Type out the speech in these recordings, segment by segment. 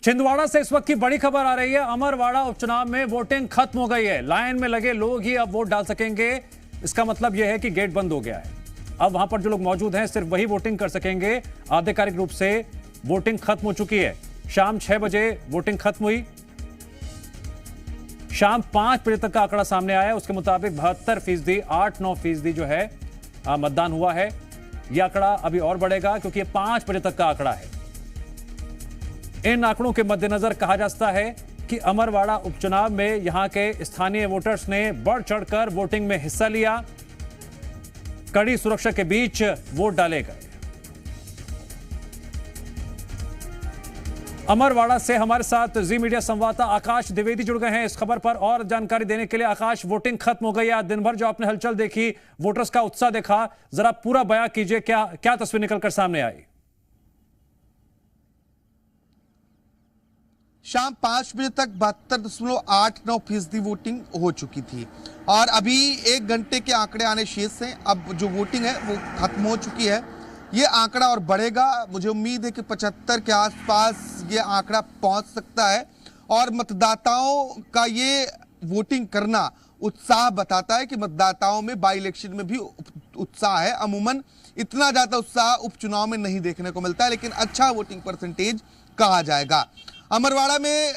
छिंदवाड़ा से इस वक्त की बड़ी खबर आ रही है। अमरवाड़ा उपचुनाव में वोटिंग खत्म हो गई है। लाइन में लगे लोग ही अब वोट डाल सकेंगे। इसका मतलब यह है कि गेट बंद हो गया है। अब वहां पर जो लोग मौजूद हैं सिर्फ वही वोटिंग कर सकेंगे। आधिकारिक रूप से वोटिंग खत्म हो चुकी है। शाम 6 बजे वोटिंग खत्म हुई। शाम 5 बजे तक का आंकड़ा सामने आया। उसके मुताबिक 72%, 8-9% जो है मतदान हुआ है। यह आंकड़ा अभी और बढ़ेगा क्योंकि यह 5 बजे तक का आंकड़ा है। इन आंकड़ों के मद्देनजर कहा जा सकता है कि अमरवाड़ा उपचुनाव में यहां के स्थानीय वोटर्स ने बढ़ चढ़कर वोटिंग में हिस्सा लिया। कड़ी सुरक्षा के बीच वोट डाले गए। अमरवाड़ा से हमारे साथ जी मीडिया संवाददाता आकाश द्विवेदी जुड़ गए हैं इस खबर पर और जानकारी देने के लिए। आकाश, वोटिंग खत्म हो गई। आज दिन भर जो आपने हलचल देखी, वोटर्स का उत्साह देखा, जरा पूरा बयां कीजिए, क्या तस्वीर निकलकर सामने आई? शाम 5 बजे तक 72.89% वोटिंग हो चुकी थी और अभी 1 घंटे के आंकड़े आने शेष हैं। अब जो वोटिंग है वो खत्म हो चुकी है। ये आंकड़ा और बढ़ेगा। मुझे उम्मीद है कि 75 के आसपास ये आंकड़ा पहुंच सकता है और मतदाताओं का ये वोटिंग करना उत्साह बताता है कि मतदाताओं में बाई इलेक्शन में भी उत्साह है। अमूमन इतना ज़्यादा उत्साह उपचुनाव में नहीं देखने को मिलता है, लेकिन अच्छा वोटिंग परसेंटेज कहा जाएगा। अमरवाड़ा में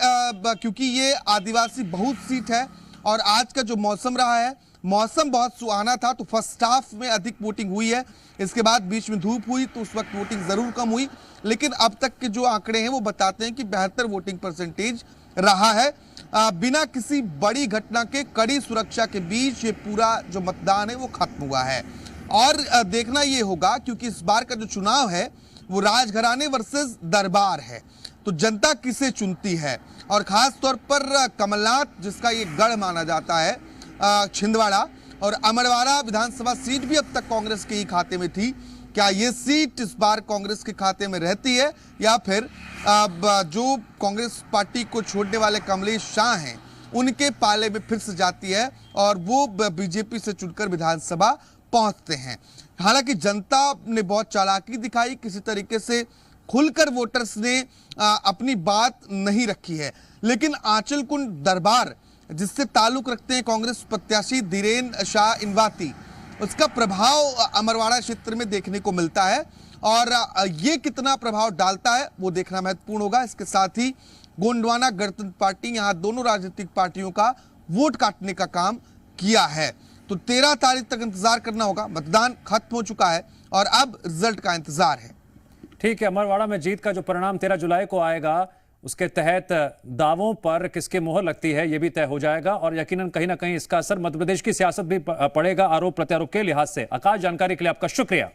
क्योंकि ये आदिवासी बहुत सीट है और आज का जो मौसम रहा है, मौसम बहुत सुहाना था, तो फर्स्ट हाफ में अधिक वोटिंग हुई है। इसके बाद बीच में धूप हुई तो उस वक्त वोटिंग जरूर कम हुई, लेकिन अब तक के जो आंकड़े हैं वो बताते हैं कि 72 वोटिंग परसेंटेज रहा है। बिना किसी बड़ी घटना के कड़ी सुरक्षा के बीच ये पूरा जो मतदान है वो खत्म हुआ है। और देखना ये होगा क्योंकि इस बार का जो चुनाव है वो राजघराने वर्सेस दरबार है, तो जनता किसे चुनती है। और खास तौर पर कमलनाथ, जिसका ये गढ़ माना जाता है, छिंदवाड़ा और अमरवाड़ा विधानसभा सीट भी अब तक कांग्रेस के ही खाते में थी। क्या ये सीट इस बार कांग्रेस के खाते में रहती है या फिर जो कांग्रेस पार्टी को छोड़ने वाले कमलेश शाह हैं उनके पाले में फिर से जाती है और वो बीजेपी से चुनकर विधानसभा पहुंचते हैं। हालांकि जनता ने बहुत चालाकी दिखाई, किसी तरीके से खुलकर वोटर्स ने अपनी बात नहीं रखी है, लेकिन आंचल कुंड दरबार जिससे ताल्लुक रखते हैं कांग्रेस प्रत्याशी धीरेन शाह इनवाती, उसका प्रभाव अमरवाड़ा क्षेत्र में देखने को मिलता है और ये कितना प्रभाव डालता है वो देखना महत्वपूर्ण होगा। इसके साथ ही गोंडवाना गणतंत्र पार्टी, यहाँ दोनों राजनीतिक पार्टियों का वोट काटने का काम किया है, तो 13 तारीख तक इंतजार करना होगा। मतदान खत्म हो चुका है और अब रिजल्ट का इंतजार है। ठीक है, अमरवाड़ा में जीत का जो परिणाम 13 जुलाई को आएगा उसके तहत दावों पर किसके मोहर लगती है ये भी तय हो जाएगा और यकीनन कहीं ना कहीं इसका असर मध्य प्रदेश की सियासत भी पड़ेगा, आरोप प्रत्यारोप के लिहाज से। आकाश, जानकारी के लिए आपका शुक्रिया।